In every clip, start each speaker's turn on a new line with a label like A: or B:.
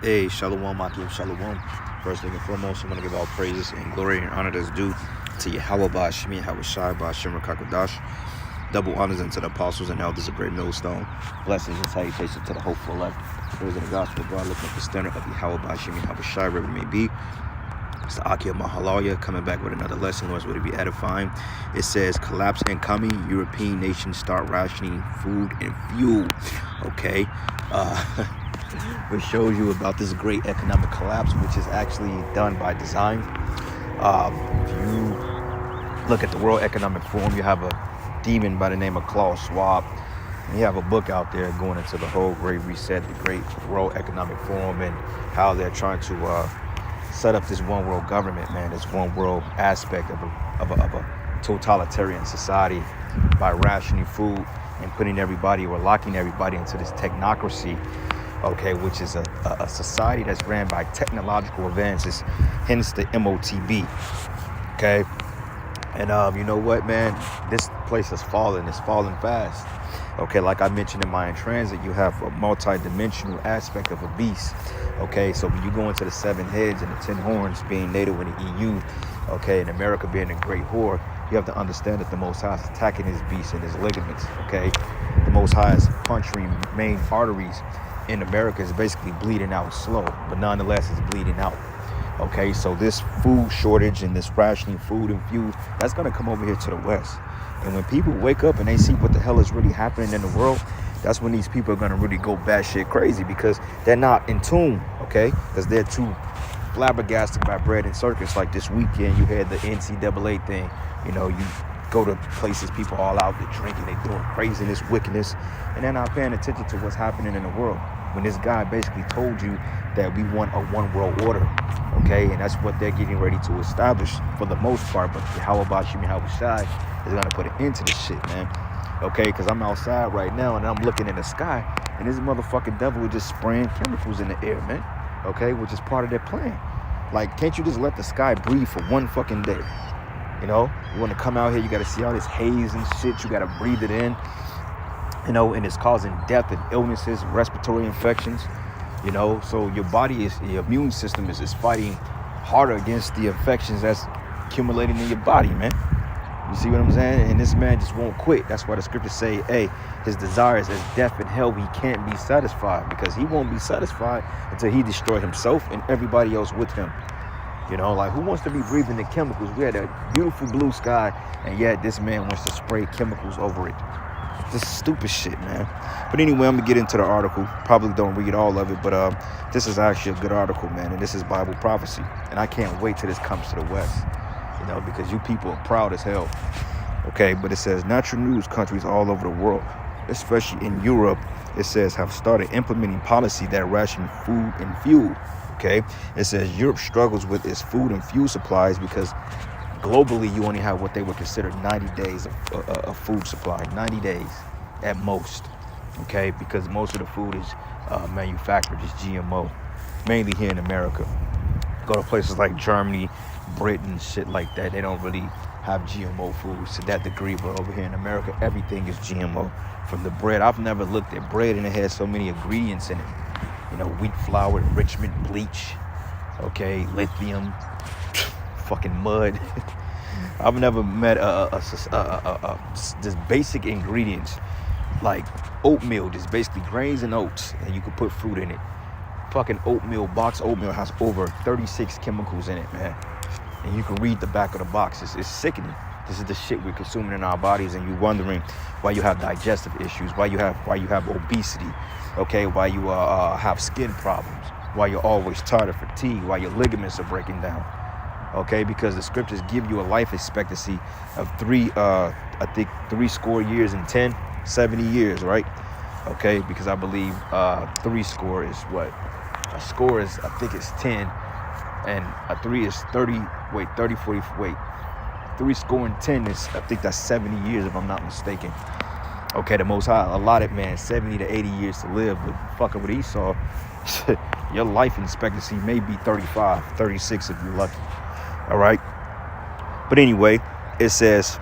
A: Hey, Shalom, Akim, Shalom. First and foremost, I want to give all praises and glory and honor that's due to Yahweh Shemi Hawashai Shemar Kakadash. Double honors unto the apostles and elders of Great Millstone. Blessings and salutations to the hopeful elect. Those in the gospel of God looking at the standard of Yahweh Shemi Hawashai, wherever it may be. It's the Akia Mahalaya coming back with another lesson. Lord's would it be edifying. It says, collapse incoming. European nations start rationing food and fuel. Okay. Which shows you about this great economic collapse, which is actually done by design. If you look at the World Economic Forum, you have a demon by the name of Klaus Schwab. And you have a book out there going into the whole Great Reset, the Great World Economic Forum, and how they're trying to set up this one world government, man, this one world aspect of a totalitarian society by rationing food and putting everybody or locking everybody into this technocracy. Okay, which is a society that's ran by technological advances, hence the MOTB. Okay, and you know what, man, this place is falling. It's falling fast. Okay, like I mentioned in my in transit, you have a multi-dimensional aspect of a beast. Okay, so when you go into the 7 heads and the 10 horns being NATO in the EU, okay, and America being a great whore, you have to understand that the Most High is attacking his beast and his ligaments. Okay, the Most High is puncturing main arteries in America is basically bleeding out slow, but nonetheless it's bleeding out. Okay, so this food shortage and this rationing food and fuel, that's going to come over here to the West. And when people wake up and they see what the hell is really happening in the world, that's when these people are going to really go batshit crazy, because they're not in tune, okay? Because they're too flabbergasted by bread and circus. Like this weekend, you had the NCAA thing. You know, you go to places, people all out, they're drinking, they're doing craziness, wickedness, and they're not paying attention to what's happening in the world. When this guy basically told you that we want a one world order, okay, and that's what they're getting ready to establish for the most part. But how about Shemi Hawashai is going to put an end to this shit, man, okay? Because I'm outside right now and I'm looking in the sky, and this motherfucking devil is just spraying chemicals in the air, man, okay, which is part of their plan. Like, can't you just let the sky breathe for one fucking day? You know, you want to come out here, you got to see all this haze and shit, you got to breathe it in. You know, and it's causing death and illnesses, respiratory infections, you know. So your body your immune system is fighting harder against the infections that's accumulating in your body, man. You see what I'm saying? And this man just won't quit. That's why the scriptures say, hey, his desires as death and hell, he can't be satisfied, because he won't be satisfied until he destroy himself and everybody else with him. You know, like, who wants to be breathing the chemicals? We had a beautiful blue sky, and yet this man wants to spray chemicals over it. This is stupid shit, man. But anyway, I'm gonna get into the article. Probably don't read all of it, but this is actually a good article, man. And this is Bible prophecy, and I can't wait till this comes to the West, you know, because you people are proud as hell. Okay, but it says natural news countries all over the world, especially in Europe, it says have started implementing policy that ration food and fuel. Okay, it says Europe struggles with its food and fuel supplies because globally, you only have what they would consider 90 days of food supply, 90 days at most, okay? Because most of the food is manufactured, is GMO, mainly here in America. Go to places like Germany, Britain, shit like that, they don't really have GMO foods to that degree, but over here in America, everything is GMO. From the bread, I've never looked at bread and it has so many ingredients in it. You know, wheat flour, enrichment, bleach, okay, lithium, fucking mud. I've never met just basic ingredients like oatmeal, just basically grains and oats, and you can put fruit in it. Fucking oatmeal, box oatmeal has over 36 chemicals in it, man. And you can read the back of the box. It's sickening. This is the shit we're consuming in our bodies, and you're wondering why you have digestive issues, why you have obesity, okay, why you have skin problems, why you're always tired of fatigue, why your ligaments are breaking down. Okay, because the scriptures give you a life expectancy of 3 score years and 70 years, right? Okay, because I believe 3 score is what? A score is, I think it's 10, and a 3 is 30, 3 score and 10 is, I think that's 70 years if I'm not mistaken. Okay, the Most High allotted man 70 to 80 years to live, but fucking with Esau, your life expectancy may be 35, 36 if you're lucky. All right. But anyway, it says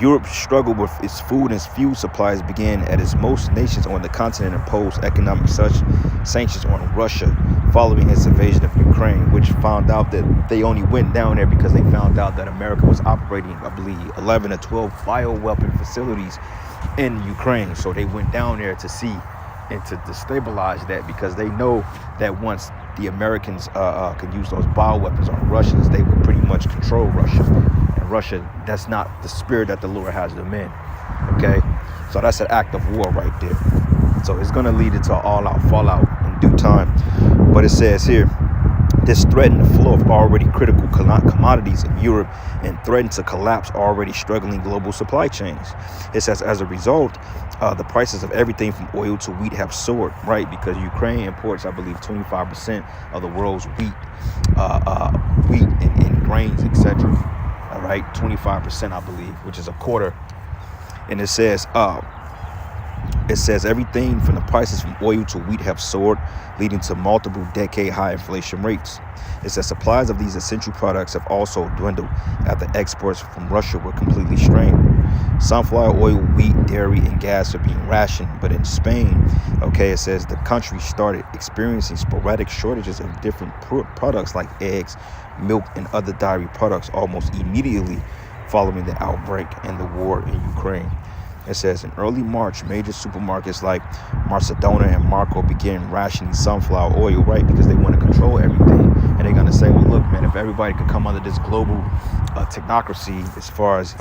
A: Europe struggled with its food and fuel supplies began as most nations on the continent imposed economic sanctions on Russia following its invasion of Ukraine, which found out that they only went down there because they found out that America was operating, I believe, 11 or 12 bioweapon facilities in Ukraine. So they went down there to see and to destabilize that, because they know that once the Americans can use those bioweapons on Russians, they would pretty much control Russia. And Russia, that's not the spirit that the Lord has them in. Okay, so that's an act of war right there. So it's going to lead into an all-out fallout in due time. But it says here, this threatened the flow of already critical commodities in Europe and threatened to collapse already struggling global supply chains. It says, as a result, the prices of everything from oil to wheat have soared, right? Because Ukraine imports, I believe, 25% of the world's wheat and grains, etc. All right, 25%, I believe, which is a quarter. And it says everything from the prices from oil to wheat have soared, leading to multiple decade high inflation rates. It says supplies of these essential products have also dwindled after exports from Russia were completely strained. Sunflower oil, wheat, dairy, and gas are being rationed. But in Spain, okay, it says the country started experiencing sporadic shortages of different products like eggs, milk, and other dairy products almost immediately following the outbreak and the war in Ukraine. It says in early March, major supermarkets like Mercadona and Marco began rationing sunflower oil, right? Because they want to control everything. And they're going to say, well, look, man, if everybody could come under this global technocracy as far as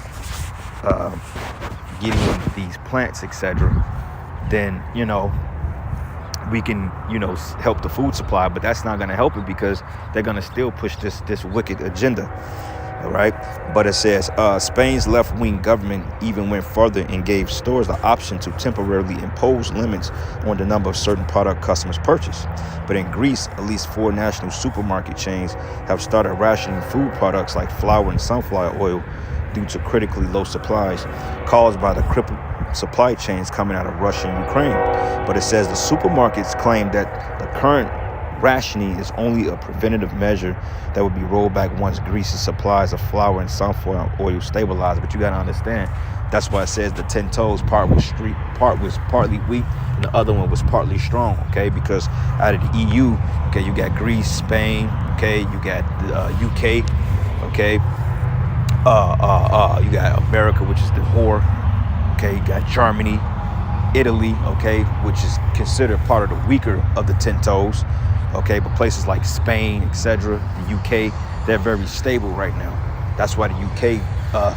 A: getting these plants, etc., then, you know, we can, you know, help the food supply. But that's not going to help it, because they're going to still push this wicked agenda. All right. But it says Spain's left-wing government even went further and gave stores the option to temporarily impose limits on the number of certain product customers purchase. But in Greece, at least 4 national supermarket chains have started rationing food products like flour and sunflower oil due to critically low supplies caused by the crippled supply chains coming out of Russia and Ukraine. But it says the supermarkets claim that the current rationing is only a preventative measure that would be rolled back once Greece's supplies of flour and sunflower oil stabilize. But you got to understand, that's why it says the 10 toes part was partly weak and the other one was partly strong, okay? Because out of the EU, okay, you got Greece, Spain, okay, you got the UK, okay, you got America, which is the whore, okay, you got Germany, Italy, okay, which is considered part of the weaker of the 10 toes. Okay, but places like Spain, etc., the UK, they're very stable right now. That's why the UK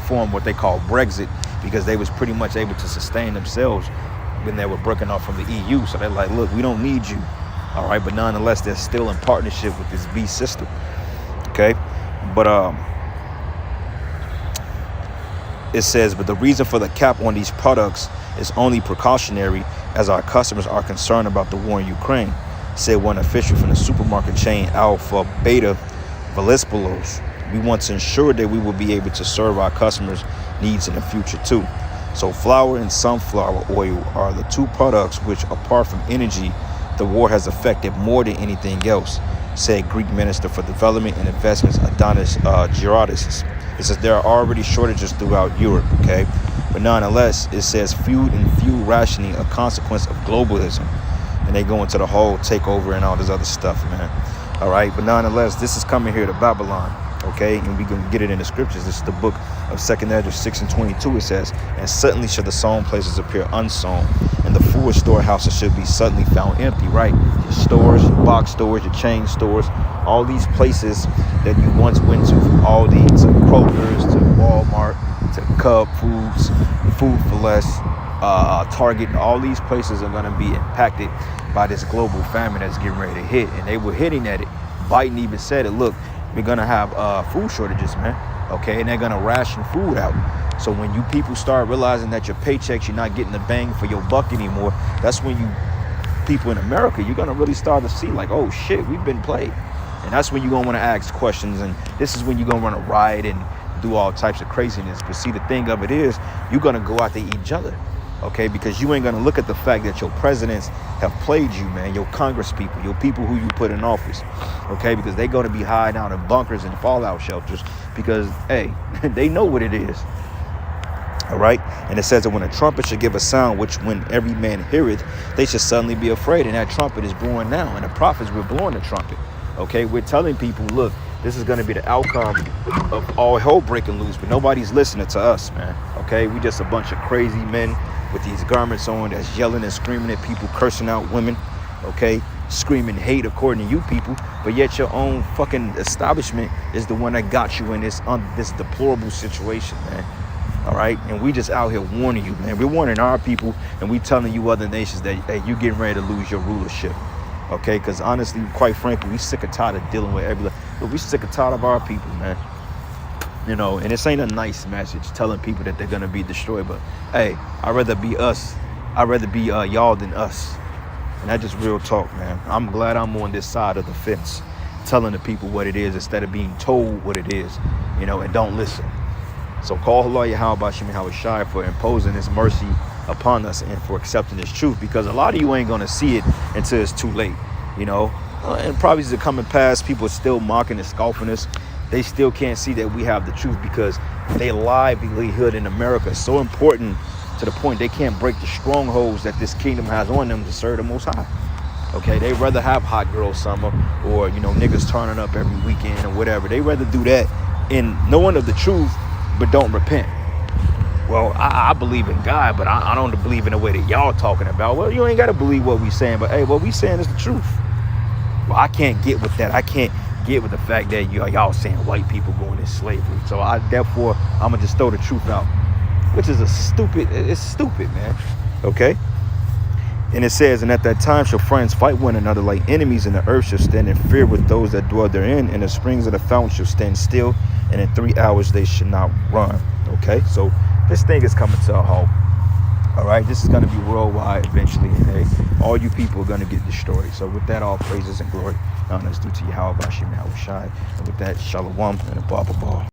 A: formed what they call Brexit, because they was pretty much able to sustain themselves when they were breaking off from the EU. So they're like, look, we don't need you. All right, but nonetheless, they're still in partnership with this beast system. Okay, but it says, but the reason for the cap on these products is only precautionary, as our customers are concerned about the war in Ukraine, said one official from the supermarket chain Alpha Beta Velispoulos. We want to ensure that we will be able to serve our customers' needs in the future too. So flour and sunflower oil are the 2 products which, apart from energy, the war has affected more than anything else, said Greek Minister for Development and Investments Adonis Girodis. It says there are already shortages throughout Europe, okay? But nonetheless, it says food and fuel rationing a consequence of globalism. And they go into the whole takeover and all this other stuff, man. All right, but nonetheless, this is coming here to Babylon, okay? And we can get it in the scriptures. This is the book of 2nd Ezra 6 and 22. It says, and suddenly shall the sown places appear unsown, and the full storehouses should be suddenly found empty, right? Your stores, your box stores, your chain stores, all these places that you once went to, from Aldi to Kroger's to Walmart to Cub Foods, Food for Less, Target, all these places are going to be impacted by this global famine that's getting ready to hit. And they were hitting at it. Biden even said it, look, we're going to have food shortages, man. Okay, and they're going to ration food out. So when you people start realizing that your paychecks, you're not getting the bang for your buck anymore, that's when you people in America, you're going to really start to see like, oh shit, we've been played. And that's when you're going to want to ask questions. And this is when you're going to want to riot and do all types of craziness. But see, the thing of it is, you're going to go out to each other. Okay, because you ain't going to look at the fact that your presidents have played you, man, your Congress people, your people who you put in office. Okay, because they're going to be hiding out in bunkers and fallout shelters because, hey, they know what it is. All right. And it says that when a trumpet should give a sound, which when every man heareth, they should suddenly be afraid. And that trumpet is blowing now. And the prophets were blowing the trumpet. Okay. We're telling people, look, this is going to be the outcome of all hell breaking loose. But nobody's listening to us, man. Okay. We just a bunch of crazy men with these garments on that's yelling and screaming at people, cursing out women. Okay. Screaming hate according to you people. But yet your own fucking establishment is the one that got you in this deplorable situation, man. All right, and we just out here warning you, man. We're warning our people, and we telling you other nations that, hey, you getting ready to lose your rulership, okay? Because honestly, quite frankly, we sick and tired of dealing with look, we sick and tired of our people, man. You know, and this ain't a nice message telling people that they're gonna be destroyed, but hey, I'd rather be us. I'd rather be y'all than us, and that's just real talk, man. I'm glad I'm on this side of the fence, telling the people what it is instead of being told what it is, you know, and don't listen. So call Allah Yahweh Shemi Hawashai for imposing this mercy upon us and for accepting this truth, because a lot of you ain't going to see it until it's too late, you know. And probably as it coming past, people are still mocking and scoffing us. They still can't see that we have the truth because their livelihood in America is so important to the point they can't break the strongholds that this kingdom has on them to serve the Most High. Okay, they rather have hot girl summer or, you know, niggas turning up every weekend or whatever. They rather do that in knowing of the truth, but don't repent. Well, I believe in God, but I don't believe in the way that y'all talking about. Well, you ain't got to believe what we saying, but hey, what we saying is the truth. Well, I can't get with that. I can't get with the fact that y'all saying white people going into slavery. So therefore, I'm going to just throw the truth out, which is it's stupid, man. Okay? And it says, and at that time shall friends fight one another like enemies, and the earth shall stand in fear with those that dwell therein, and the springs of the fountain shall stand still, and in 3 hours they should not run. Okay, so this thing is coming to a halt. All right, this is going to be worldwide eventually. Hey, all you people are going to get destroyed. So with that, all praises and glory, honor is due to Yahweh Bashim Yahushai. And with that, shalom and a blah blah blah.